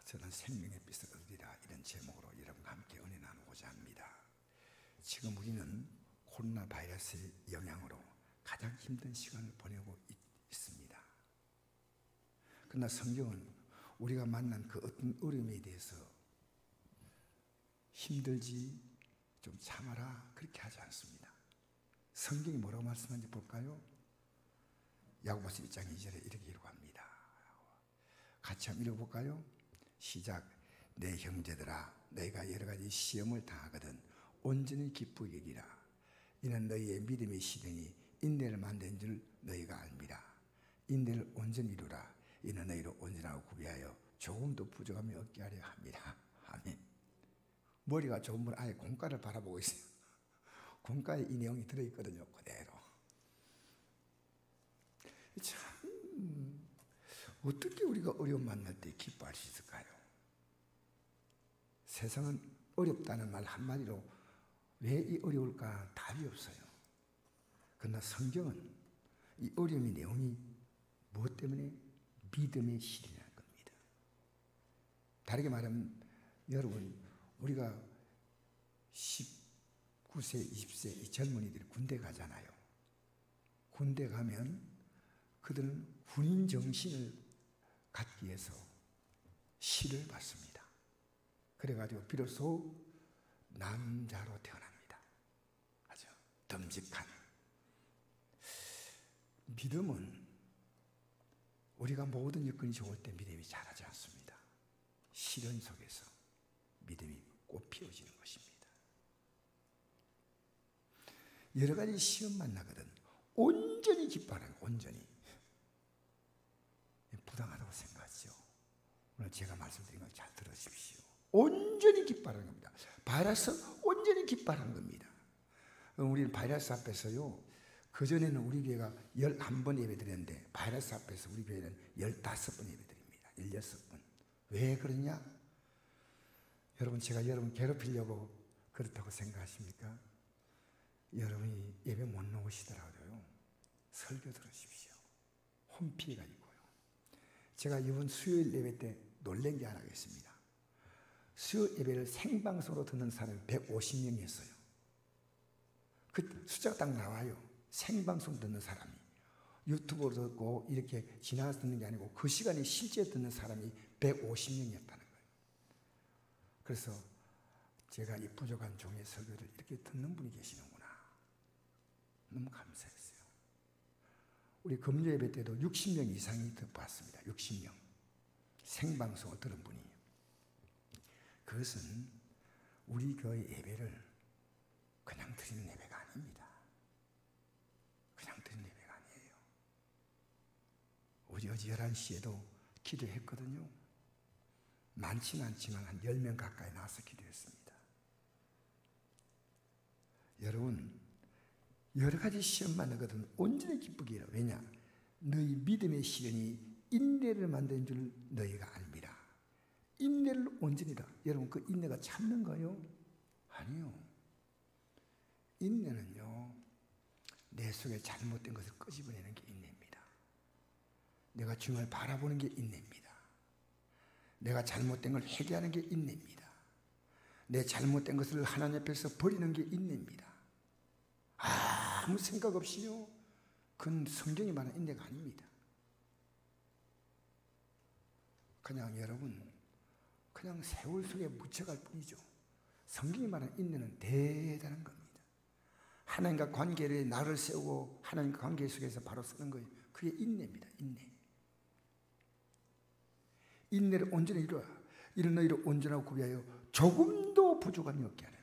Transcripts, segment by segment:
저는 생명의 빛을 얻으리라 이런 제목으로 여러분과 함께 은혜 나누고자 합니다. 지금 우리는 코로나 바이러스의 영향으로 가장 힘든 시간을 보내고 있습니다. 그러나 성경은 우리가 만난 그 어떤 어려움에 대해서 힘들지 좀 참아라 그렇게 하지 않습니다. 성경이 뭐라고 말씀하는지 볼까요? 야고보서 1장 2절에 이렇게 기록합니다. 같이 한번 읽어볼까요? 시작. 내 형제들아 너희가 여러 가지 시험을 당하거든 온전히 기쁘게 여기라. 이는 너희의 믿음의 시련이 인내를 만든 줄 너희가 알미라. 인내를 온전히 이루라. 이는 너희를 온전하고 구비하여 조금도 부족함이 없게 하려 합니다. 아멘. 머리가 좁은 분 아예 공과를 바라보고 있어요. 공과에 이 내용이 들어있거든요. 그대로. 참 어떻게 우리가 어려움 만날 때 기뻐할 수 있을까요? 세상은 어렵다는 말 한마디로 왜 이 어려울까 답이 없어요. 그러나 성경은 이 어려움의 내용이 무엇 때문에? 믿음의 실이라는 겁니다. 다르게 말하면 여러분 우리가 19세, 20세 이 젊은이들이 군대 가잖아요. 군대 가면 그들은 군인 정신을 갖기 위해서 시를 받습니다. 그래가지고 비로소 남자로 태어납니다. 아주 듬직한. 믿음은 우리가 모든 여건이 좋을 때 믿음이 자라지 않습니다. 시련 속에서 믿음이 꽃 피워지는 것입니다. 여러 가지 시험 만나거든 온전히 기뻐하는 거예요. 온전히. 부당하다고 생각하죠. 오늘 제가 말씀드린 걸 잘 들으십시오. 온전히 기뻐하는 겁니다. 바이러스 온전히 기뻐하는 겁니다. 우리는 바이러스 앞에서요. 그전에는 우리 교회가 11번 예배 드렸는데 바이러스 앞에서 우리 교회는 15번 예배 드립니다. 16번. 왜 그러냐? 여러분 제가 여러분 괴롭히려고 그렇다고 생각하십니까? 여러분이 예배 못 나오시더라도요. 설교 들으십시오. 혼피해가 있고요. 제가 이번 수요일 예배 때 놀란 게 하나 있습니다. 수요일 예배를 생방송으로 듣는 사람이 150명이었어요. 그 숫자가 딱 나와요. 생방송 듣는 사람이. 유튜브로 듣고 이렇게 지나가서 듣는 게 아니고 그 시간에 실제 듣는 사람이 150명이었다는 거예요. 그래서 제가 이 부족한 종의 설교를 이렇게 듣는 분이 계시는구나. 너무 감사했어요. 우리 금요 예배 때도 60명 이상이 봤습니다. 60명. 생방송을 들은 분이. 그것은 우리 교회 예배를 그냥 드리는 예배가 아닙니다. 그냥 드리는 예배가 아니에요. 우리 어제 11시에도 기도했거든요. 많지는 않지만 한 10명 가까이 나와서 기도했습니다. 여러분 여러 가지 시험 만나거든 온전히 기쁘게 해라. 왜냐? 너희 믿음의 시련이 인내를 만드는 줄 너희가 알미라. 인내를 온전히다. 여러분 그 인내가 참는 거요? 아니요. 인내는요. 내 속에 잘못된 것을 끄집어내는 게 인내입니다. 내가 주님을 바라보는 게 인내입니다. 내가 잘못된 걸 회개하는 게 인내입니다. 내 잘못된 것을 하나님 앞에서 버리는 게 인내입니다. 아무 생각 없이요. 그건 성경이 말하는 인내가 아닙니다. 그냥 여러분 그냥 세월 속에 묻혀갈 뿐이죠. 성경이 말하는 인내는 대단한 겁니다. 하나님과 관계를 나를 세우고 하나님과 관계 속에서 바로 서는 거예요. 그게 인내입니다. 인내. 인내를 온전히 이루어 이런 너희를 온전하고 구비하여 조금도 부족함이 없게 하라.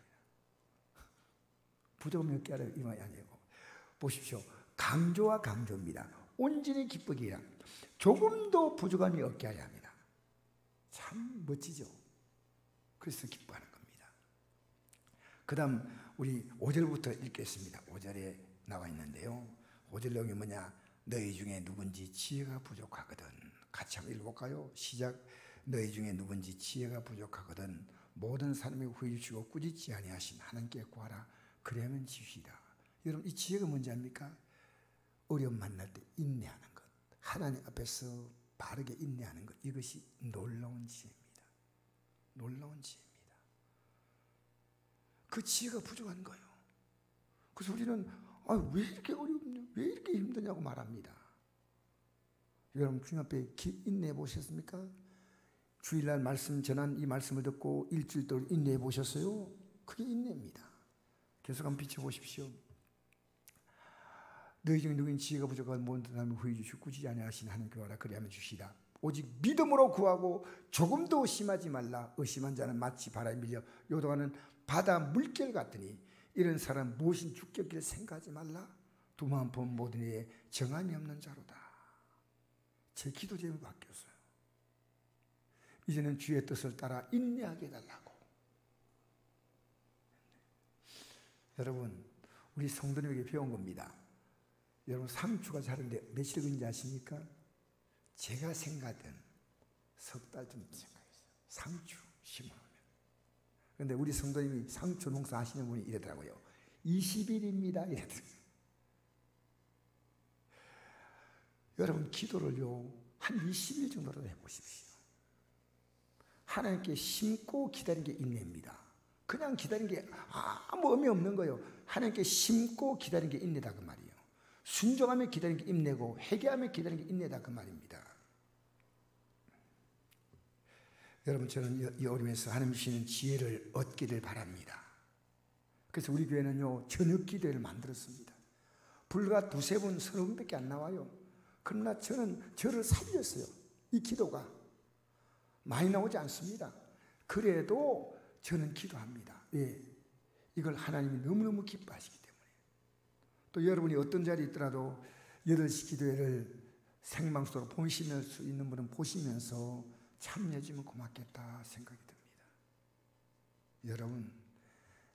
부족함이 없게 하라 이 말이 아니에요. 보십시오. 강조와 강조입니다. 온전히 기쁘게 하라. 조금도 부족함이 없게 하려 합니다. 참 멋지죠. 그래서 기뻐하는 겁니다. 그 다음 우리 5절부터 읽겠습니다. 5절에 나와 있는데요. 5절 내용이 뭐냐? 너희 중에 누군지 지혜가 부족하거든. 같이 한번 읽어볼까요? 시작. 너희 중에 누군지 지혜가 부족하거든 모든 사람에게 후히 주시고 꾸짖지 아니하신 하나님께 구하라. 그래야만 지시리라. 여러분 이 지혜가 뭔지 압니까? 어려움 만날 때 인내하는 것. 하나님 앞에서 바르게 인내하는 것. 이것이 놀라운 지혜입니다. 놀라운 지혜입니다. 그 지혜가 부족한 거예요. 그래서 우리는 왜 이렇게 어렵냐, 왜 이렇게 힘드냐고 말합니다. 여러분 주님 앞에 인내해 보셨습니까? 주일날 말씀 전한 이 말씀을 듣고 일주일 동안 인내해 보셨어요? 그게 인내입니다. 계속 한번 비춰보십시오. 너희 중에 누구인 지혜가 부족한 모든 사람을 후히 주시고 꾸짖지 아니하시는 하나님께 구하라 그리하면 주시리라. 오직 믿음으로 구하고 조금도 의심하지 말라. 의심한 자는 마치 바람에 밀려 요동하는 바다 물결 같으니 이런 사람 무엇인 주격기를 생각하지 말라. 두만 본 모든 이에 정함이 없는 자로다. 제 기도 제목이 바뀌었어요. 이제는 주의 뜻을 따라 인내하게 해달라고. 여러분 우리 성도님에게 배운 겁니다. 여러분 상추가 자른데 며칠 걸린지 아십니까? 제가 생각하던 석 달 좀 생각했어요. 상추 심어놓으면. 그런데 우리 성도님이 상추 농사 하시는 분이 이러더라고요. 20일입니다 이러더라고요. 여러분 기도를요 한 20일 정도로 해보십시오. 하나님께 심고 기다리는 게 인내입니다. 그냥 기다리는 게 아무 의미 없는 거예요. 하나님께 심고 기다리는 게 인내다 그 말이에요. 순종하며 기다리는 게 인내고 회개하며 기다리는 게 인내다 그 말입니다. 여러분 저는 이 어려움에서 하나님 주시는 지혜를 얻기를 바랍니다. 그래서 우리 교회는요 저녁 기도회를 만들었습니다. 불과 2-3분 30분밖에 안 나와요. 그러나 저는 저를 살렸어요. 이 기도가 많이 나오지 않습니다. 그래도 저는 기도합니다. 예, 이걸 하나님이 너무너무 기뻐하시기 때문에. 또 여러분이 어떤 자리에 있더라도 8시 기도회를 생방송으로 보실 수 있는 분은 보시면서 참여해주면 고맙겠다 생각이 듭니다. 여러분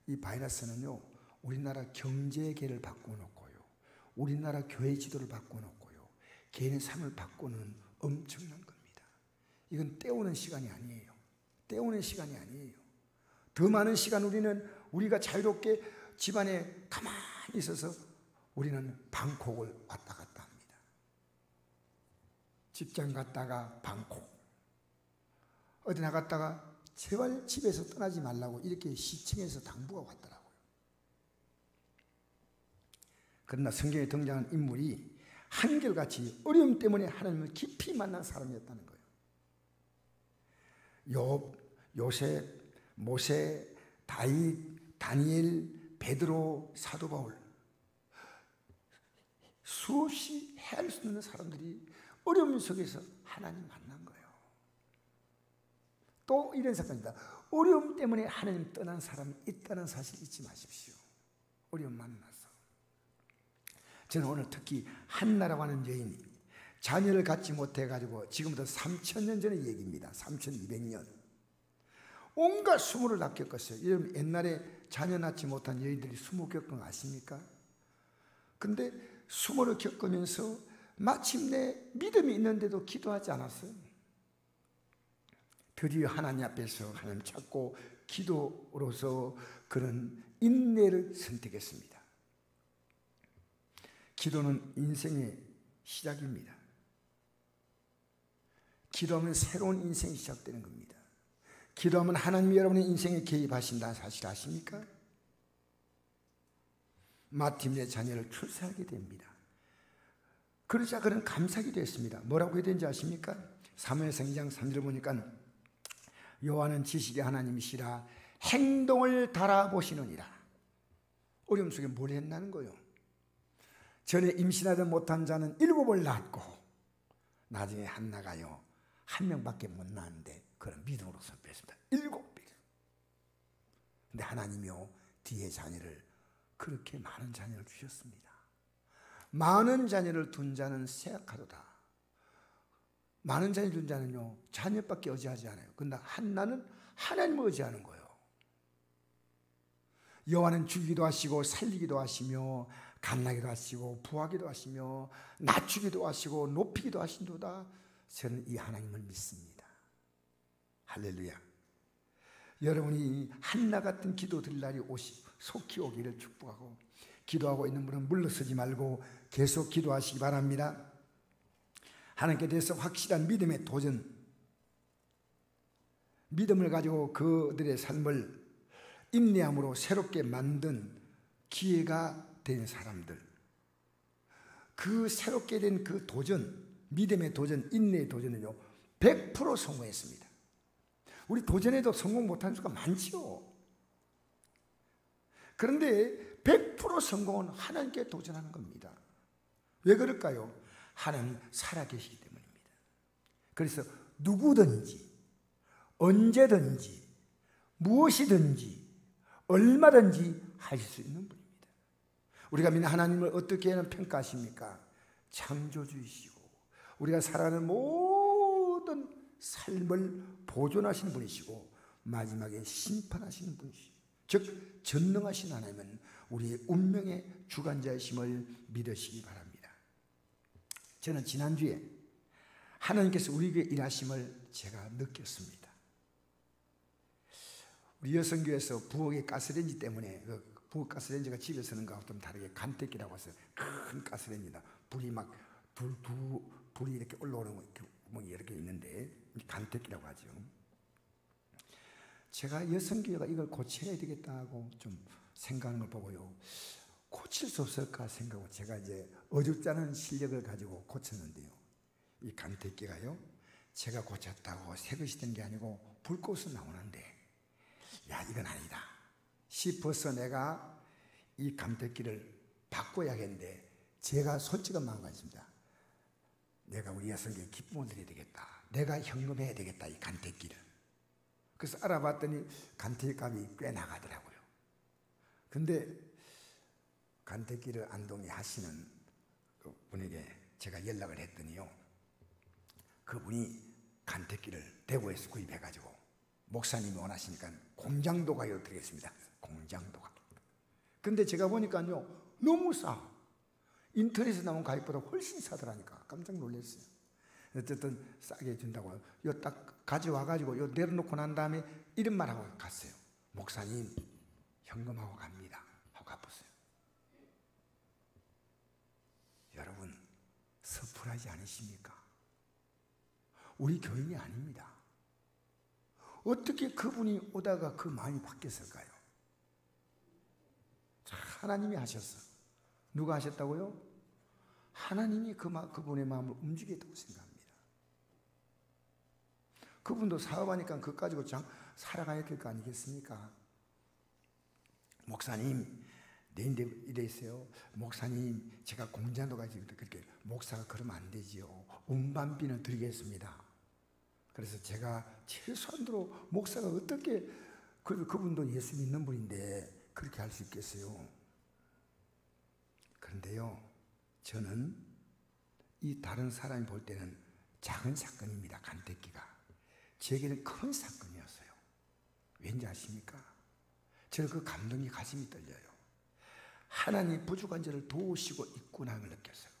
이 바이러스는요 우리나라 경제계를 바꿔놓고요 우리나라 교회 지도를 바꿔놓고요 개인의 삶을 바꾸는 엄청난 겁니다. 이건 때우는 시간이 아니에요. 때우는 시간이 아니에요. 더 많은 시간 우리가 자유롭게 집안에 가만히 있어서 우리는 방콕을 왔다 갔다 합니다. 직장 갔다가 방콕, 어디 나갔다가 제발 집에서 떠나지 말라고 이렇게 시청에서 당부가 왔더라고요. 그러나 성경에 등장한 인물이 한결같이 어려움 때문에 하나님을 깊이 만난 사람이었다는 거예요. 욥, 요셉, 모세, 다윗, 다니엘, 베드로, 사도 바울 수없이 헤아릴 수 있는 사람들이 어려움 속에서 하나님 만난 거예요. 또 이런 사건입니다. 어려움 때문에 하나님 떠난 사람이 있다는 사실 잊지 마십시오. 어려움 만나서. 저는 오늘 특히 한나라고 하는 여인이 자녀를 갖지 못해가지고 지금부터 3000년 전의 얘기입니다. 3200년. 온갖 수모를 다 겪었어요. 여러분 옛날에 자녀 낳지 못한 여인들이 수모 겪은 거 아십니까? 근데 수모를 겪으면서 마침내 믿음이 있는데도 기도하지 않았어요. 드디어 하나님 앞에서 하나님 찾고 기도로서 그런 인내를 선택했습니다. 기도는 인생의 시작입니다. 기도하면 새로운 인생이 시작되는 겁니다. 기도하면 하나님이 여러분의 인생에 개입하신다는 사실 아십니까? 마침내 자녀를 출산하게 됩니다. 그러자 그는 감사하게 됐습니다. 뭐라고 해야 되는지 아십니까? 사무엘상 2장 3절을 보니까 여호와는 지식의 하나님이시라 행동을 달아보시느니라. 어려움 속에 뭘 했나는 거예요. 전에 임신하지 못한 자는 7을 낳았고 나중에 한나가요 1명밖에 못 낳았는데 그런 믿음으로 선포했습니다. 7명. 근데 하나님이요 뒤에 자녀를 그렇게 많은 자녀를 주셨습니다. 많은 자녀를 둔 자는 쇠약하도다. 많은 자녀를 둔 자는요 자녀밖에 의지하지 않아요. 근데 한나는 하나님을 의지하는 거예요. 여호와는 주기도 하시고 살리기도 하시며 감나기도 하시고 부하기도 하시며 낮추기도 하시고 높이기도 하신도다. 저는 이 하나님을 믿습니다. 할렐루야. 여러분이 한나 같은 기도 들 날이 속히 오기를 축복하고 기도하고 있는 분은 물러서지 말고 계속 기도하시기 바랍니다. 하나님께 대해서 확실한 믿음의 도전, 믿음을 가지고 그들의 삶을 인내함으로 새롭게 만든 기회가 된 사람들, 그 새롭게 된 그 도전, 믿음의 도전, 인내의 도전은요 100% 성공했습니다. 우리 도전에도 성공 못하는 수가 많지요. 그런데 100% 성공은 하나님께 도전하는 겁니다. 왜 그럴까요? 하나님 살아계시기 때문입니다. 그래서 누구든지 언제든지 무엇이든지 얼마든지 하실 수 있는 분입니다. 우리가 믿는 하나님을 어떻게 평가하십니까? 창조주이시고 우리가 살아가는 모든 삶을 보존하시는 분이시고 마지막에 심판하시는 분이시고, 즉 전능하신 하나님은 우리의 운명의 주관자이심을 믿으시기 바랍니다. 저는 지난주에 하나님께서 우리에게 일하심을 제가 느꼈습니다. 우리 여성교회에서 부엌의 가스레인지 때문에 부엌 가스레인지가 집에 쓰는 거하고 좀 다르게 간택기라고 했어요. 큰 가스레인지다. 불이 막 불이 이렇게 올라오는 구멍이 이렇게 있는데 간택기라고 하죠. 제가 여성교회가 이걸 고쳐야 되겠다고 좀 생각하는 걸 보고요, 고칠 수 없을까 생각하고 제가 이제 어줍지 않은 실력을 가지고 고쳤는데요, 이 간택기가요 제가 고쳤다고 새 것이 된 게 아니고 불꽃은 나오는데, 야 이건 아니다 싶어서 내가 이 간택기를 바꿔야겠는데, 제가 솔직한 마음 가졌습니다. 내가 우리 여성교회 기쁨을 드려야 되겠다, 내가 현금해야 되겠다 이 간택기를. 그래서 알아봤더니 간택기 값이 꽤 나가더라고요. 근데 간택기를 안동에 하시는 그 분에게 제가 연락을 했더니요, 그분이 간택기를 대구에서 구입해가지고 목사님이 원하시니까 공장도 가격으로 드리겠습니다. 공장도 가격. 근데 제가 보니까요 너무 싸. 인터넷에 나온 가격보다 훨씬 싸더라니까. 깜짝 놀랐어요. 어쨌든 싸게 준다고 요 딱 가져와가지고 요 내려놓고 난 다음에 이런 말 하고 갔어요. 목사님 현금하고 갑니다 하고 갚았어요. 여러분 서프라이즈 아니십니까? 우리 교인이 아닙니다. 어떻게 그분이 오다가 그 마음이 바뀌었을까요? 하나님이 하셨어. 누가 하셨다고요? 하나님이 그분의 마음을 움직였다고 생각합니다. 그분도 사업하니까 그것 가지고 살아가야 될 거 아니겠습니까? 목사님 내인데 이래 있어요. 목사님 제가 공장도 가지고 그렇게, 목사가 그러면 안 되지요. 운반비는 드리겠습니다. 그래서 제가 최소한으로 목사가 어떻게 그분도 예수 믿는 분인데 그렇게 할 수 있겠어요? 그런데요 저는 이 다른 사람이 볼 때는 작은 사건입니다. 간택기가 제게는 큰 사건이었어요. 왠지 아십니까? 저는 그 감동이 가슴이 떨려요. 하나님 부족한 자를 도우시고 있구나 를 느꼈어요.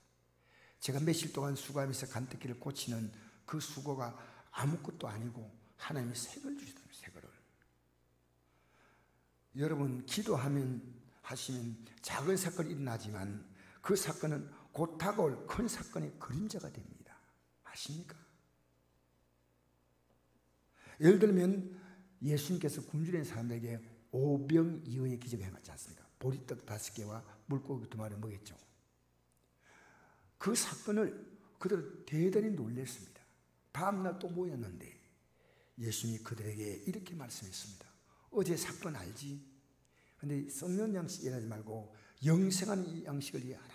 제가 며칠 동안 수고하면서 간택기를 고치는 그 수고가 아무것도 아니고 하나님이 색을 주시더라고요. 색을. 여러분 기도하면 하시면 작은 사건이 일어나지만 그 사건은 곧 다가올 큰 사건의 그림자가 됩니다. 아십니까? 예를 들면 예수님께서 굶주린 사람들에게 오병이어의 기적을 행하지 않습니까? 보리떡 5개와 물고기 2마리를 먹였죠. 그 사건을 그들은 대단히 놀랐습니다. 다음날 또 모였는데 예수님이 그들에게 이렇게 말씀했습니다. 어제 사건 알지? 근데 썩는 양식 일하지 말고 영생하는 이 양식을 이해하라.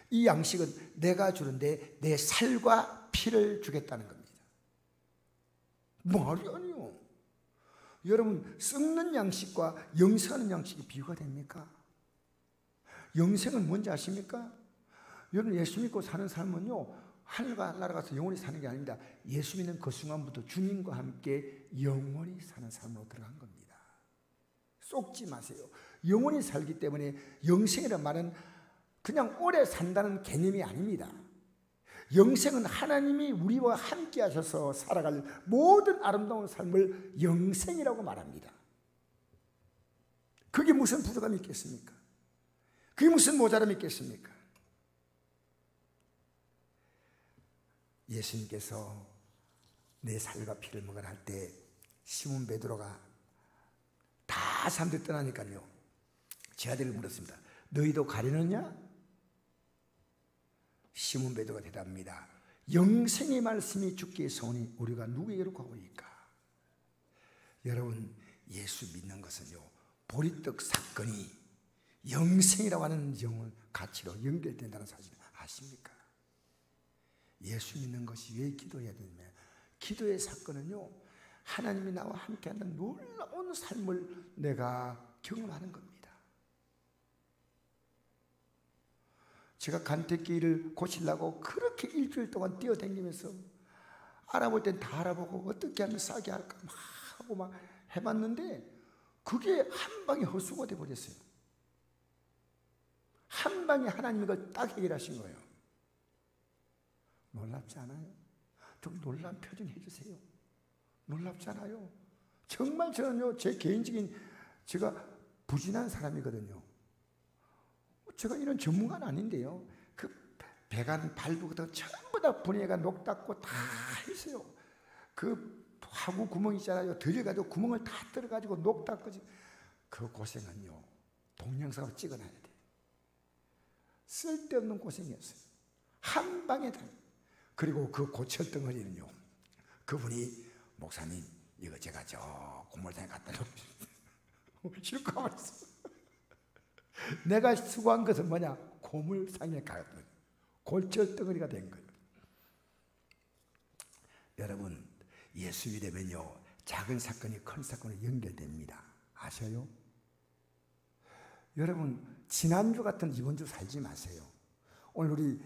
이 양식은 내가 주는데 내 살과 피를 주겠다는 겁니다. 말이 아니요. 여러분 썩는 양식과 영생하는 양식이 비교가 됩니까? 영생은 뭔지 아십니까? 여러분 예수 믿고 사는 삶은요 하늘과 날아가서 영원히 사는 게 아닙니다. 예수 믿는 그 순간부터 주님과 함께 영원히 사는 삶으로 들어간 겁니다. 쏙지 마세요. 영원히 살기 때문에 영생이라는 말은 그냥 오래 산다는 개념이 아닙니다. 영생은 하나님이 우리와 함께 하셔서 살아갈 모든 아름다운 삶을 영생이라고 말합니다. 그게 무슨 부족함이 있겠습니까? 그게 무슨 모자람이 있겠습니까? 예수님께서 내 살과 피를 먹으라 할 때 시몬 베드로가 다 사람들이 떠나니까요, 제 아들을 물었습니다. 너희도 가려느냐? 시몬 베드로가 대답합니다. 영생의 말씀이 주께 서오니 우리가 누구에게로 가오리까? 여러분, 예수 믿는 것은요, 보리떡 사건이 영생이라고 하는 영을 가치로 연결된다는 사실을 아십니까? 예수 믿는 것이 왜 기도해야 되냐면, 기도의 사건은요, 하나님이 나와 함께하는 놀라운 삶을 내가 경험하는 겁니다. 제가 간택기를 고치려고 그렇게 일주일 동안 뛰어다니면서 알아볼 땐 다 알아보고 어떻게 하면 싸게 할까 막 하고 막 해봤는데, 그게 한 방에 헛수고가 돼버렸어요. 한 방에 하나님이 그걸 딱 해결하신 거예요. 놀랍지 않아요? 좀 놀란 표정 해주세요. 놀랍지 않아요? 정말 저는요, 제 개인적인, 제가 부진한 사람이거든요. 제가 이런 전문가는 아닌데요, 그 배관 발부부터 전부 다 분해가 녹닦고 다 했어요. 그 화구 구멍 있잖아요. 들여가지고 구멍을 다 뚫어가지고 녹닦고, 그 고생은요, 동영상으로 찍어놔야 돼요. 쓸데없는 고생이었어요. 한 방에 다. 그리고 그 고철덩어리는요, 그분이 목사님 이거 제가 저 고물상에 갖다 놓고 실컷 말했어. 내가 수고한 것은 뭐냐? 고물상에 가거든. 골철덩어리가 된 거예요. 여러분, 예수 믿으면요, 작은 사건이 큰 사건으로 연결됩니다. 아셔요? 여러분, 지난주 같은 이번 주 살지 마세요. 오늘 우리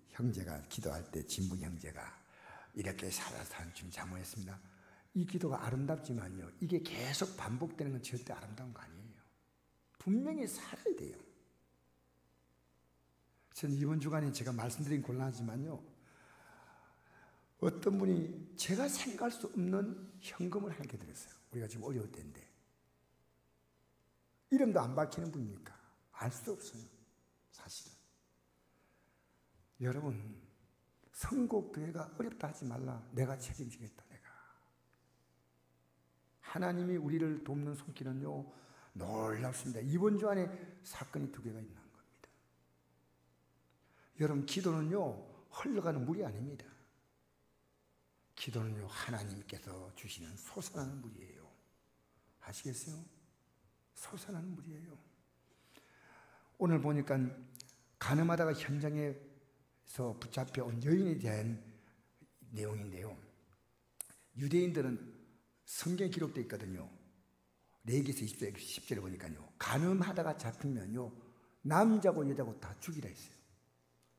형제가 기도할 때, 진부 형제가 이렇게 살아서 지금 자문했습니다. 이 기도가 아름답지만요, 이게 계속 반복되는 건 절대 아름다운 거 아니에요. 분명히 살아야 돼요. 저는 이번 주간에 제가 말씀드린 곤란하지만요, 어떤 분이 제가 생각할 수 없는 현금을 하게 드렸어요. 우리가 지금 어려울 때인데. 이름도 안 밝히는 분이니까 알 수 없어요, 사실은. 여러분, 선곡교회가 어렵다 하지 말라. 내가 책임지겠다, 내가. 하나님이 우리를 돕는 손길은요, 놀랍습니다. 이번 주 안에 사건이 2개가 있는 겁니다. 여러분, 기도는요, 흘러가는 물이 아닙니다. 기도는요, 하나님께서 주시는 솟아나는 물이에요. 아시겠어요? 솟아나는 물이에요. 오늘 보니까 간음하다가 현장에서 붙잡혀온 여인에 대한 내용인데요, 유대인들은 성경에 기록되어 있거든요. 레위기서 10절에 보니까요, 간음하다가 잡히면요, 남자고 여자고 다 죽이라 했어요.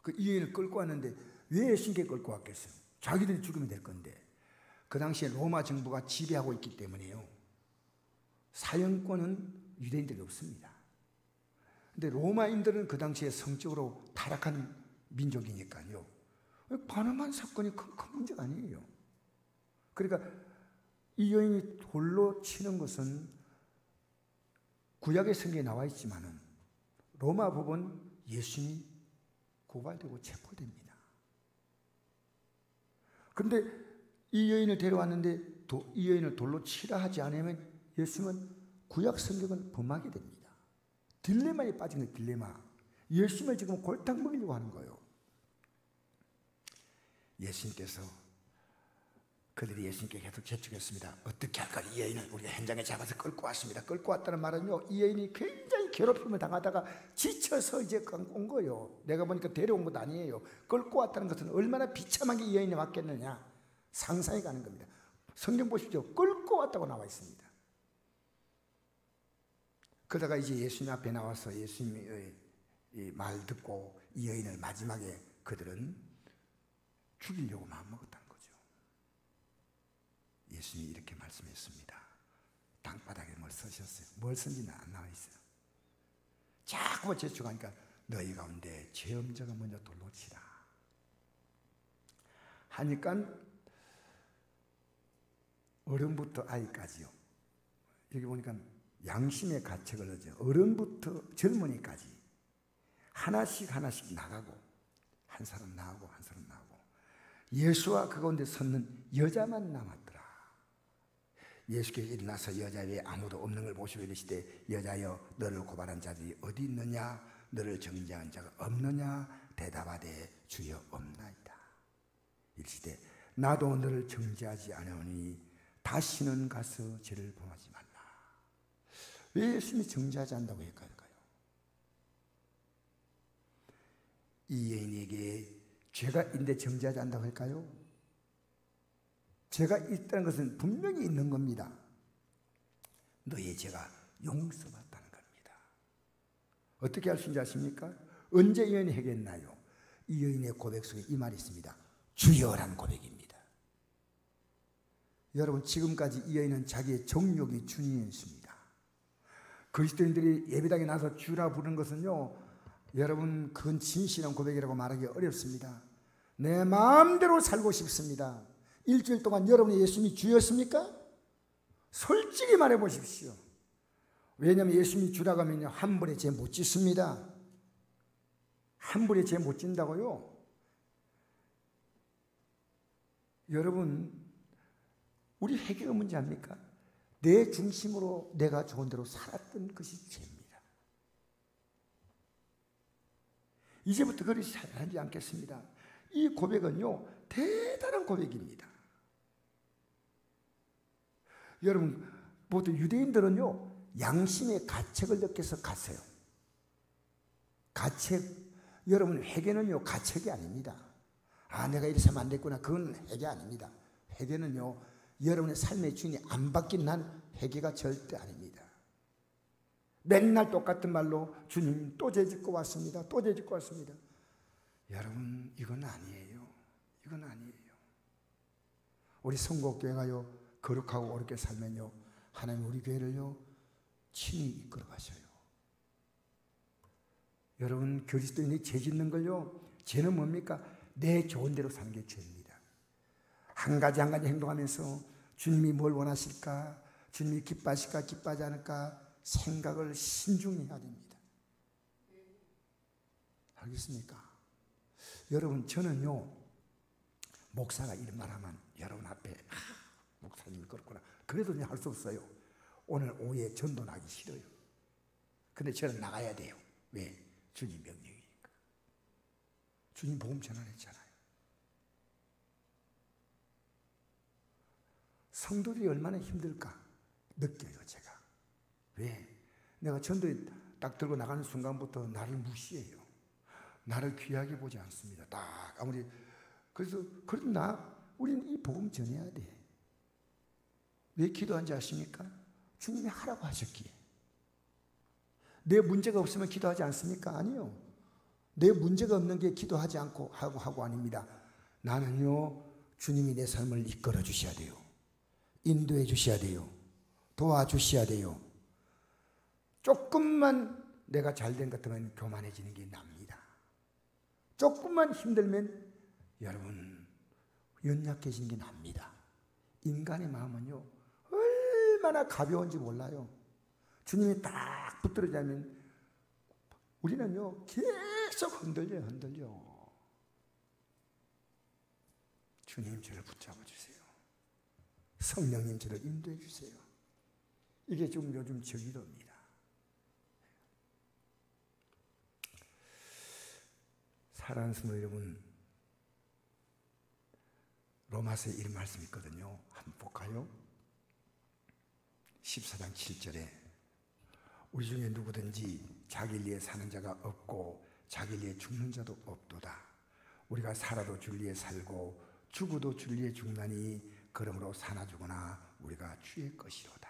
그 여인을 끌고 왔는데 왜 예수님께 끌고 왔겠어요? 자기들이 죽으면 될 건데. 그 당시에 로마 정부가 지배하고 있기 때문에요, 사형권은 유대인들이 없습니다. 근데 로마인들은 그 당시에 성적으로 타락한 민족이니까요, 간음한 사건이 큰 문제가 아니에요. 그러니까 이 여인이 돌로 치는 것은 구약의 성경에 나와 있지만은 로마 법은 예수님이 고발되고 체포됩니다. 그런데 이 여인을 데려왔는데 이 여인을 돌로 치라 하지 않으면 예수님은 구약 성경을 범하게 됩니다. 딜레마에 빠진 거예요, 딜레마. 예수님을 지금 골탕 먹이려고 하는 거예요. 예수님께서, 그들이 예수님께 계속 재촉했습니다. 어떻게 할까? 이 여인을 우리가 현장에 잡아서 끌고 왔습니다. 끌고 왔다는 말은요, 이 여인이 굉장히 괴롭힘을 당하다가 지쳐서 이제 온 거예요. 내가 보니까 데려온 것도 아니에요. 끌고 왔다는 것은 얼마나 비참하게 이 여인이 왔겠느냐, 상상이 가는 겁니다. 성경 보십시오. 끌고 왔다고 나와 있습니다. 그러다가 이제 예수님 앞에 나와서 예수님의 말 듣고 이 여인을 마지막에 그들은 죽이려고 마음먹었다는 거죠. 예수님이 이렇게 말씀했습니다. 땅바닥에 뭘 쓰셨어요? 뭘 쓴지는 안 나와 있어요. 자꾸 재촉하니까 너희 가운데 죄 없는 자가 먼저 돌로 치라 하니까 어른부터 아이까지요. 여기 보니까 양심의 가책을 하죠. 어른부터 젊은이까지 하나씩 나가고, 한 사람 나오고 한 사람 나오고, 예수와 그 가운데 섰는 여자만 남았더라. 예수께서 일어나서 여자 외에 아무도 없는 걸 보시고 이르시되 여자여 너를 고발한 자들이 어디 있느냐? 너를 정죄한 자가 없느냐? 대답하되 주여 없나이다. 이르시되 나도 너를 정죄하지 않으니 다시는 가서 죄를 범하지 말라. 왜 예수님이 정죄하지 않는다고 할까요? 이 여인에게 죄가 있는데 정죄하지 않는다고 할까요? 죄가 있다는 것은 분명히 있는 겁니다. 너의 죄가 용서받다는 겁니다. 어떻게 할 수 있는지 아십니까? 언제 이 여인이 회개했나요? 이 여인의 고백 속에 이 말이 있습니다. 주여라는 고백입니다. 여러분, 지금까지 이 여인은 자기의 정욕이 주님이었습니다. 그리스도인들이 예배당에 나서 주라 부르는 것은요, 여러분, 그건 진실한 고백이라고 말하기 어렵습니다. 내 마음대로 살고 싶습니다. 일주일 동안 여러분이 예수님이 주였습니까? 솔직히 말해 보십시오. 왜냐하면 예수님이 주라고 하면요, 한 번에 죄 못 짓습니다. 한 번에 죄 못 짓는다고요? 여러분, 우리 회개가 문제 아닙니까? 내 중심으로 내가 좋은 대로 살았던 것이 죄입니다. 이제부터 그리 살지 않겠습니다. 이 고백은요, 대단한 고백입니다. 여러분, 보통 유대인들은요, 양심의 가책을 느껴서 갔어요. 가책, 여러분, 회개는요, 가책이 아닙니다. 아, 내가 이래서 하면 안 됐구나. 그건 회개 아닙니다. 회개는요, 여러분의 삶의 주인이 안 바뀐 한 회개가 절대 아닙니다. 맨날 똑같은 말로 주님 또 죄 짓고 왔습니다. 또 죄 짓고 왔습니다. 여러분, 이건 아니에요. 이건 아니에요. 우리 성곡교회가요, 거룩하고 옳게 살면요, 하나님 우리 교회를요, 친히 이끌어 가셔요. 여러분, 그리스도인이 죄 짓는 걸요, 죄는 뭡니까? 내 좋은 대로 사는 게 죄입니다. 한 가지 한 가지 행동하면서 주님이 뭘 원하실까? 주님이 기뻐하실까? 기뻐하지 않을까? 생각을 신중히 해야 됩니다. 알겠습니까? 여러분, 저는요, 목사가 이런 말 하면 여러분 앞에 목사님이 그렇구나. 그래도 할 수 없어요. 오늘 오후에 전도 나기 싫어요. 근데 저는 나가야 돼요. 왜? 주님 명령이니까. 주님 복음 전환했잖아요. 성도들이 얼마나 힘들까 느껴요, 제가. 왜? 내가 전도에 딱 들고 나가는 순간부터 나를 무시해요. 나를 귀하게 보지 않습니다. 딱 아무리. 그래서 우리는 이 복음 전해야 돼. 왜 기도한지 아십니까? 주님이 하라고 하셨기에. 내 문제가 없으면 기도하지 않습니까? 아니요. 내 문제가 없는 게 기도하지 않고 하고 아닙니다. 나는요, 주님이 내 삶을 이끌어 주셔야 돼요. 인도해 주셔야 돼요. 도와주셔야 돼요. 조금만 내가 잘된 것 같으면 교만해지는 게 납니다. 조금만 힘들면 여러분 연약해지는 게 납니다. 인간의 마음은요, 얼마나 가벼운지 몰라요. 주님이 딱 붙들어지면 우리는요, 계속 흔들려. 주님, 저를 붙잡아 주세요. 성령님, 저를 인도해 주세요. 이게 좀 요즘 저기도입니다. 사랑하는 성도 여러분, 로마서에 이런 말씀이 있거든요. 한번 볼까요? 14장 7절에 우리 중에 누구든지 자기를 위해 사는 자가 없고 자기를 위해 죽는 자도 없도다. 우리가 살아도 주를 위해 살고 죽어도 주를 위해 죽나니 그러므로 사나 죽으나 우리가 주의 것이로다.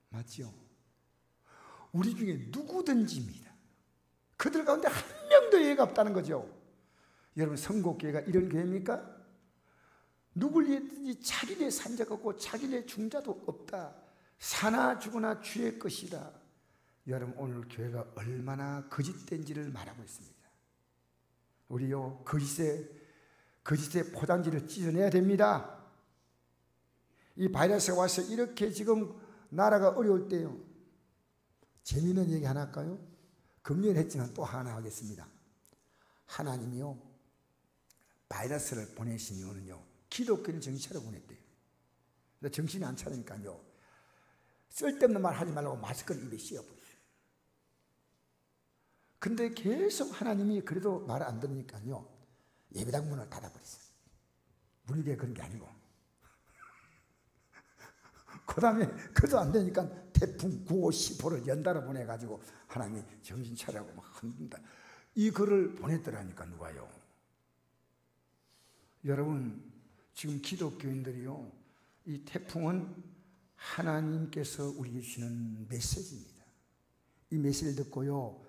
맞죠? 우리 중에 누구든지입니다. 그들 가운데 한 명도 예가 없다는 거죠. 여러분, 성곡교회가 이런 교회입니까? 누굴 위해든지 자기를 위해 산 자가 없고 자기를 위해 죽은 자도 없다. 사나 죽으나 주의 것이다. 여러분, 오늘 교회가 얼마나 거짓된지를 말하고 있습니다. 우리요, 거짓의 포장지를 찢어내야 됩니다. 이 바이러스가 와서 이렇게 지금 나라가 어려울 때요, 재미있는 얘기 하나 할까요? 금요일 했지만 또 하나 하겠습니다. 하나님이요, 바이러스를 보내신 이유는요, 기독교는 정신 차려 보냈대요. 근데 정신이 안 차리니까요, 쓸데없는 말 하지 말라고 마스크를 입에 씌워버려요. 근데 계속 하나님이 그래도 말 안 들으니까요, 예배당 문을 닫아버렸어요. 우리에게 그런 게 아니고. 그 다음에 그래도 안 되니까 태풍 9호 10호를 연달아 보내가지고 하나님이 정신 차리라고 막 흔든다. 이 글을 보냈더라니까. 누가요? 여러분, 지금 기독교인들이요, 이 태풍은 하나님께서 우리에게 주시는 메시지입니다. 이 메시지를 듣고요,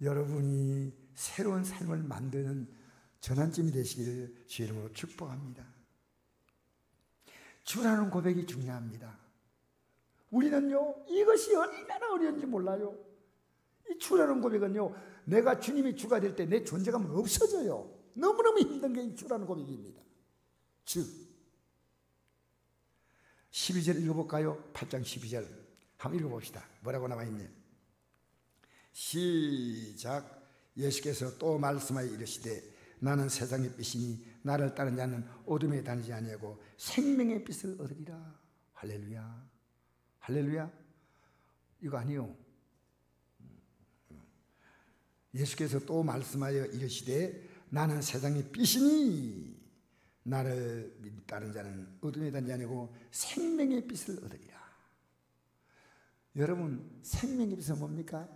여러분이 새로운 삶을 만드는 전환점이 되시기를 주의 이름으로 축복합니다. 주라는 고백이 중요합니다. 우리는요, 이것이 얼마나 어려운지 몰라요. 이 주라는 고백은요, 내가 주님이 주가 될 때 내 존재감은 없어져요. 너무너무 힘든 게 이 주라는 고백입니다. 주. 12절 읽어볼까요? 8장 12절 한번 읽어봅시다. 뭐라고 나와있냐? 시작. 예수께서 또 말씀하여 이르시되 나는 세상의 빛이니 나를 따르는 자는 어둠에 다니지 아니하고 생명의 빛을 얻으리라. 할렐루야. 할렐루야. 이거 아니요. 예수께서 또 말씀하여 이르시되 나는 세상의 빛이니 나를 따르는 자는 어둠에 다니지 아니하고 생명의 빛을 얻으리라. 여러분, 생명의 빛은 뭡니까?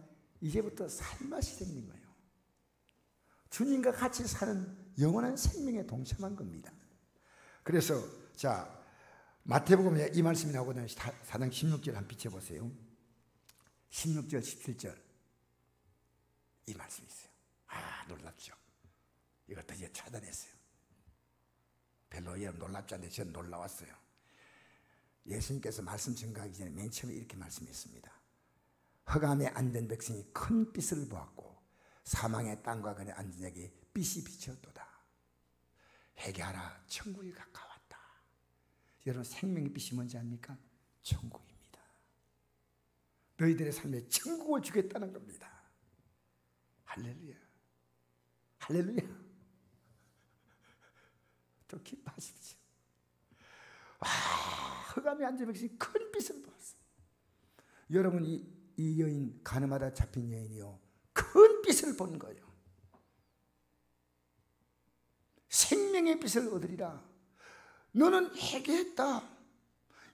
이제부터 살맛이 생긴 거예요. 주님과 같이 사는 영원한 생명에 동참한 겁니다. 그래서 자, 마태복음에 이 말씀이 나오거든요. 4장 16절 한번 비춰보세요. 16절 17절 이 말씀이 있어요. 아, 놀랍죠. 이거 드디어 찾아냈어요. 별로 놀랍지 않은데 저는 놀라웠어요. 예수님께서 말씀 증거하기 전에 맨 처음에 이렇게 말씀했습니다. 흑암에 앉은 백성이 큰 빛을 보았고 사망의 땅과 그네 앉은 자에게 빛이 비쳤도다. 회개하라, 천국이 가까웠다. 여러분, 생명의 빛이 뭔지 압니까? 천국입니다. 너희들의 삶에 천국을 주겠다는 겁니다. 할렐루야. 할렐루야. 또 기뻐하십시오. 와, 흑암에 앉은 백성이 큰 빛을 보았어요. 여러분, 이 여인, 가늠하다 잡힌 여인이요, 큰 빛을 본 거예요. 생명의 빛을 얻으리라. 너는 회개했다.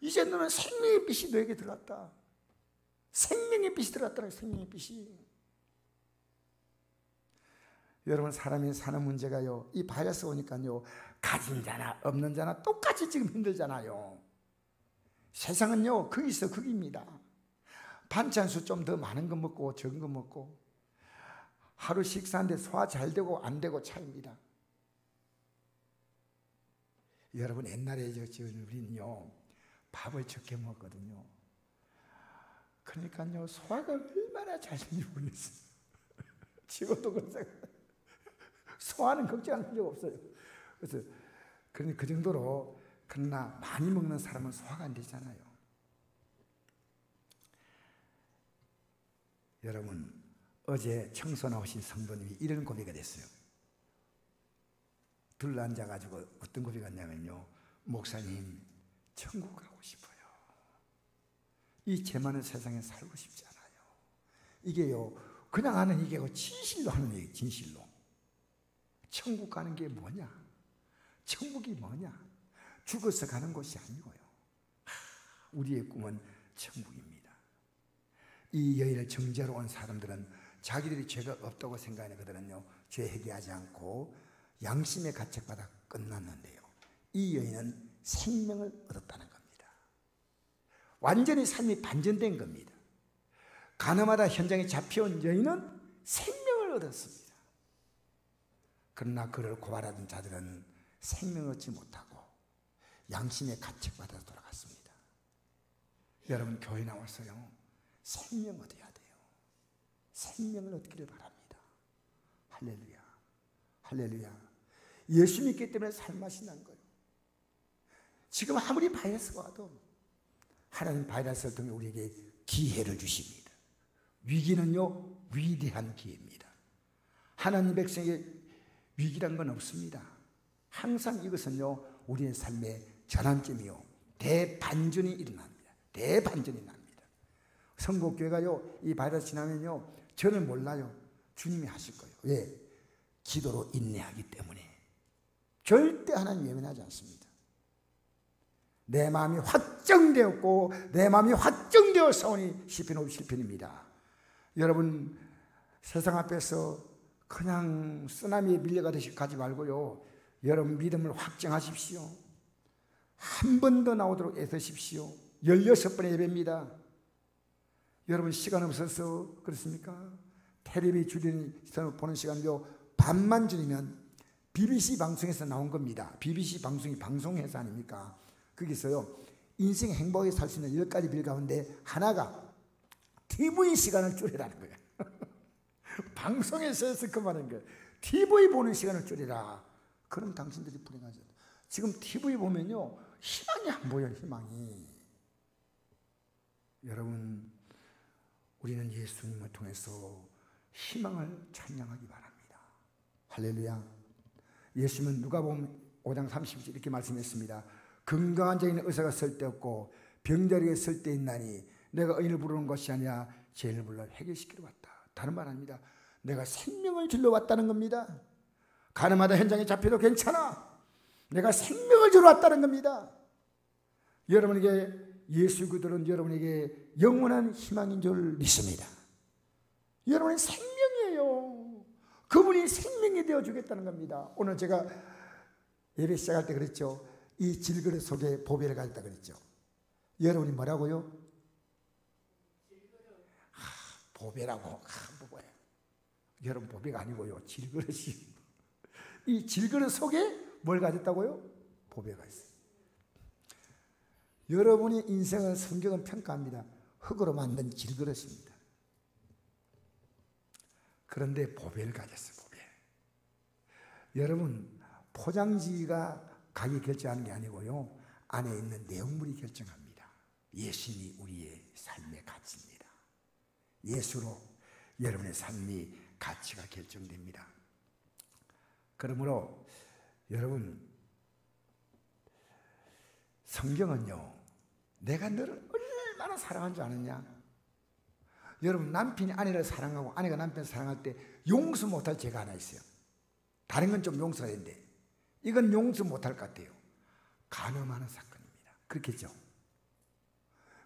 이제 너는 생명의 빛이 너에게 들어갔다. 생명의 빛이 들어갔다는 거예요. 생명의 빛이. 여러분, 사람이 사는 문제가요, 이 바이러스 오니까요, 가진 자나 없는 자나 똑같이 지금 힘들잖아요. 세상은요, 거기서 거기입니다. 반찬수 좀 더 많은 거 먹고 적은 거 먹고 하루 식사하는데 소화 잘 되고 안 되고 차이입니다. 여러분, 옛날에 우리는요, 밥을 적게 먹었거든요. 그러니까요, 소화가 얼마나 잘 되는지 모르겠어요. 지금도 그런 소화는 걱정할 필요가 없어요. 그래서 그 정도로, 그러나 많이 먹는 사람은 소화가 안 되잖아요. 여러분, 어제 청소 나오신 성도님이 이런 고백이 됐어요. 둘러앉아가지고 어떤 고백이 왔냐면요, 목사님, 천국 가고 싶어요. 이 죄 많은 세상에 살고 싶지 않아요. 이게요, 그냥 하는 이게 진실로 하는 얘기, 진실로. 천국 가는 게 뭐냐? 천국이 뭐냐? 죽어서 가는 곳이 아니고요, 우리의 꿈은 천국입니다. 이 여인을 정죄하러 온 사람들은 자기들이 죄가 없다고 생각하는 그들은요, 죄 회개하지 않고 양심의 가책받아 끝났는데요, 이 여인은 생명을 얻었다는 겁니다. 완전히 삶이 반전된 겁니다. 가늠하다 현장에 잡혀온 여인은 생명을 얻었습니다. 그러나 그를 고발하던 자들은 생명을 얻지 못하고 양심의 가책받아 돌아갔습니다. 여러분, 교회 나와서요, 생명 얻어야 돼요. 생명을 얻기를 바랍니다. 할렐루야. 할렐루야. 예수 믿기 때문에 살맛이 난 거예요. 지금 아무리 바이러스가 와도 하나님 바이러스를 통해 우리에게 기회를 주십니다. 위기는요, 위대한 기회입니다. 하나님 백성에게 위기란 건 없습니다. 항상 이것은요, 우리의 삶의 전환점이요, 대반전이 일어납니다. 대반전이 납니다. 성곡교회가요, 이 바이러스 지나면요, 저는 몰라요. 주님이 하실 거예요. 왜? 기도로 인내하기 때문에. 절대 하나님 외면하지 않습니다. 내 마음이 확정되었고 내 마음이 확정되어 싸우니 시편 57편입니다. 여러분, 세상 앞에서 그냥 쓰나미에 밀려가듯이 가지 말고요, 여러분 믿음을 확정하십시오. 한 번 더 나오도록 애쓰십시오. 16번의 예배입니다. 여러분, 시간 없어서 그렇습니까? 텔레비 줄여서 보는 시간도 반만 줄이면 BBC 방송에서 나온 겁니다. BBC 방송이 방송회사 아닙니까? 거기서요, 인생 행복하게 살 수 있는 10가지 빌 가운데 하나가 TV 시간을 줄이라는 거예요. 방송에서 해서 그만한 거예요. TV 보는 시간을 줄이라. 그럼 당신들이 불행하죠. 지금 TV 보면요, 희망이 안 보여요. 희망이. 여러분, 우리는 예수님을 통해서 희망을 찬양하기 바랍니다. 할렐루야. 예수님은 누가복음 5장 30절 이렇게 말씀했습니다. 건강한 자에는 의사가 쓸데없고 병자리에 쓸데있나니 내가 의인을 부르는 것이 아니라 죄인을 불러 해결시키러 왔다. 다른 말 아닙니다. 내가 생명을 주러 왔다는 겁니다. 가늠하다 현장에 잡혀도 괜찮아. 내가 생명을 주러 왔다는 겁니다. 여러분에게, 예수 그들은 여러분에게 영원한 희망인 줄 믿습니다. 여러분은 생명이에요. 그분이 생명이 되어주겠다는 겁니다. 오늘 제가 예배 시작할 때 그랬죠. 이 질그릇 속에 보배를 가졌다 그랬죠. 여러분이 뭐라고요? 보배라고. 뭐예요? 여러분, 보배가 아니고요, 질그릇이. 이 질그릇 속에 뭘 가졌다고요? 보배가 있어요. 여러분의 인생을 성경은 평가합니다. 흙으로 만든 질그릇입니다. 그런데 보배를 가졌어요. 보배. 여러분, 포장지가 가격이 결정하는 게 아니고요, 안에 있는 내용물이 결정합니다. 예수님이 우리의 삶의 가치입니다. 예수로 여러분의 삶이 가치가 결정됩니다. 그러므로 여러분, 성경은요, 내가 너를 얼마나 사랑한 줄 아느냐? 여러분, 남편이 아내를 사랑하고 아내가 남편을 사랑할 때 용서 못할 죄가 하나 있어요. 다른 건 좀 용서가 되는데 이건 용서 못할 것 같아요. 간음하는 사건입니다. 그렇겠죠?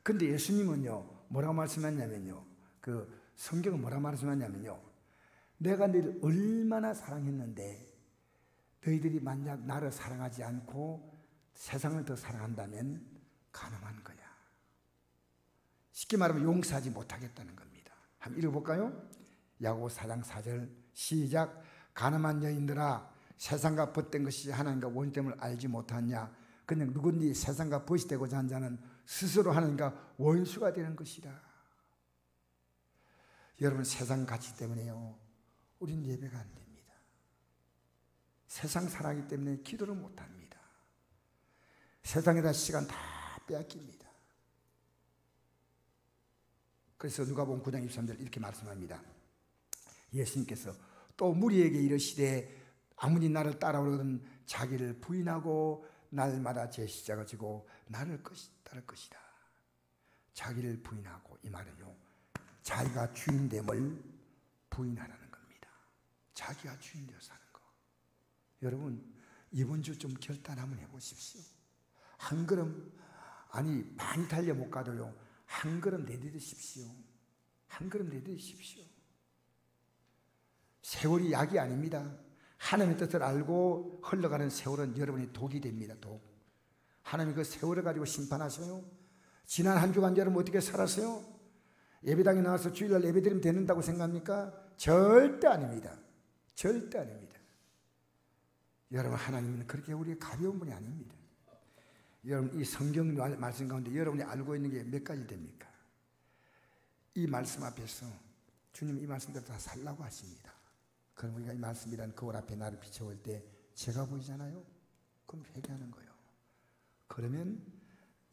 근데 예수님은요, 뭐라고 말씀하냐면요, 그 성경은 뭐라고 말씀하냐면요, 내가 너희를 얼마나 사랑했는데 너희들이 만약 나를 사랑하지 않고 세상을 더 사랑한다면 간음한 거야. 쉽게 말하면 용서하지 못하겠다는 겁니다. 한번 읽어볼까요? 야고보 4장 4절 시작. 간음한 여인들아, 세상과 벗된 것이 하나님과 원점을 알지 못하냐? 그냥 누구든지 세상과 벗이 되고자 한 자는 스스로 하나님과 원수가 되는 것이라. 여러분, 세상 가치 때문에요, 우린 예배가 안 됩니다. 세상 사랑하기 때문에 기도를 못합니다. 세상에다 시간 다 빼앗깁니다. 그래서 누가복음 9장 23절 이렇게 말씀합니다. 예수님께서 또 무리에게 이르시되 아무리 나를 따라오거든 자기를 부인하고 날마다 제 십자가 지고 나를 따를 것이다. 자기를 부인하고, 이 말은요, 자기가 주인됨을 부인하라는 겁니다. 자기가 주인되어 사는 거. 여러분, 이번 주 좀 결단 한번 해보십시오. 한 걸음, 아니 많이 달려 못 가도요, 한 걸음 내딛으십시오. 한 걸음 내딛으십시오. 세월이 약이 아닙니다. 하나님의 뜻을 알고 흘러가는 세월은 여러분의 독이 됩니다. 독. 하나님 그 세월을 가지고 심판하셔요. 지난 한 주간 여러분 어떻게 살았어요? 예배당에 나와서 주일날 예배드리면 되는다고 생각합니까? 절대 아닙니다. 절대 아닙니다. 여러분, 하나님은 그렇게 우리의 가벼운 분이 아닙니다. 여러분, 이 성경 말씀 가운데 여러분이 알고 있는 게 몇 가지 됩니까? 이 말씀 앞에서 주님 이 말씀대로 다 살라고 하십니다. 그럼 우리가 이 말씀이란 거울 앞에 나를 비춰볼 때 죄가 보이잖아요? 그럼 회개하는 거예요. 그러면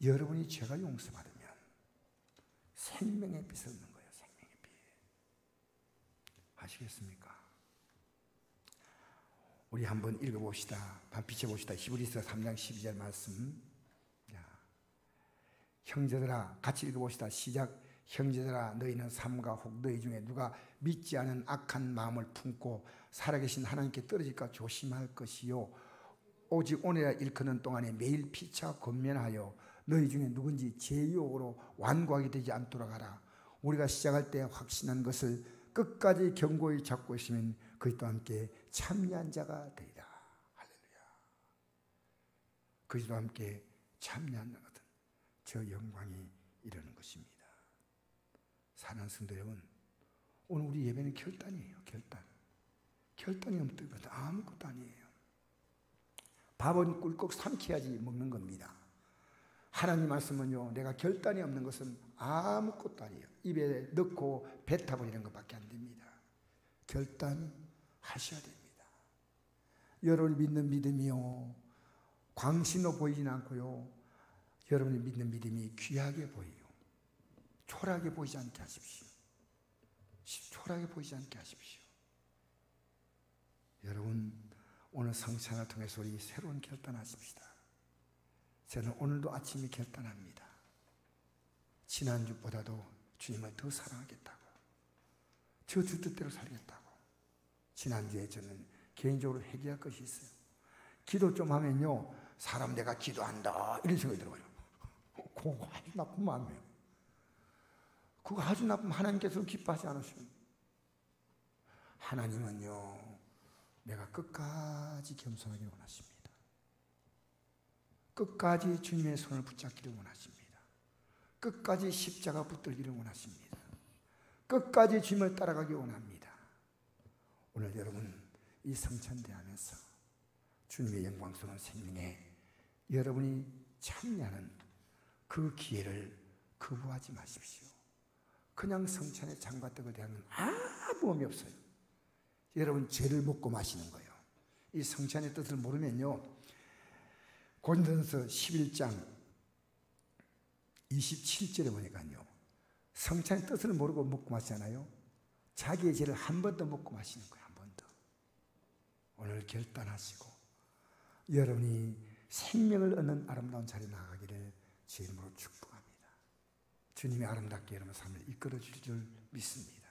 여러분이 죄가 용서받으면 생명의 빛을 얻는 거예요. 생명의 빛. 아시겠습니까? 우리 한번 읽어봅시다. 반비춰봅시다. 히브리서 3장 12절 말씀. 형제들아, 같이 읽어봅시다. 시작. 형제들아, 너희는 삼가 혹 너희 중에 누가 믿지 않은 악한 마음을 품고 살아계신 하나님께 떨어질까 조심할 것이요, 오직 오늘이라 일컫는 동안에 매일 피차 권면하여 너희 중에 누군지 제 유혹으로 완고하게 되지 않도록 하라. 우리가 시작할 때 확신한 것을 끝까지 견고히 잡고 있으면 그리스도와 함께 참여한 자가 되리라. 할렐루야. 그리스도와 함께 참여한 것은 저 영광이 이르는 것입니다. 사랑하는 성도 여러분, 오늘 우리 예배는 결단이에요. 결단이 없는 것은 아무것도 아니에요. 밥은 꿀꺽 삼켜야지 먹는 겁니다. 하나님 말씀은요, 내가 결단이 없는 것은 아무것도 아니에요. 입에 넣고 뱉어버리는 것밖에 안 됩니다. 결단하셔야 됩니다. 여러분이 믿는 믿음이요, 광신로 보이진 않고요, 여러분이 믿는 믿음이 귀하게 보여요. 초라하게 보이지 않게 하십시오. 초라하게 보이지 않게 하십시오. 여러분, 오늘 성찬을 통해서 우리 새로운 결단하십시다. 저는 오늘도 아침에 결단합니다. 지난주보다도 주님을 더 사랑하겠다고, 저 주 뜻대로 살겠다고. 지난주에 저는 개인적으로 회개할 것이 있어요. 기도 좀 하면요, 사람 내가 기도한다 이런 생각이 들어요. 그거 아주 나쁜 마음이에요. 그거 아주 나쁜, 하나님께서는 기뻐하지 않으시면. 하나님은요, 내가 끝까지 겸손하기를 원하십니다. 끝까지 주님의 손을 붙잡기를 원하십니다. 끝까지 십자가 붙들기를 원하십니다. 끝까지 주님을 따라가기 원합니다. 오늘 여러분, 이 성찬대하면서 주님의 영광스러운 생명에 여러분이 참여하는 그 기회를 거부하지 마십시오. 그냥 성찬의 장과 떡을 대하면 아무 의미 없어요. 여러분, 죄를 먹고 마시는 거예요. 이 성찬의 뜻을 모르면요, 고린도전서 11장 27절에 보니까요, 성찬의 뜻을 모르고 먹고 마시잖아요. 자기의 죄를 한 번 더 먹고 마시는 거예요. 한 번 더. 오늘 결단하시고 여러분이 생명을 얻는 아름다운 자리에 나가기를 주 이름으로 축복합니다. 주님이 아름답게 여러분 삶을 이끌어 주실 줄 믿습니다.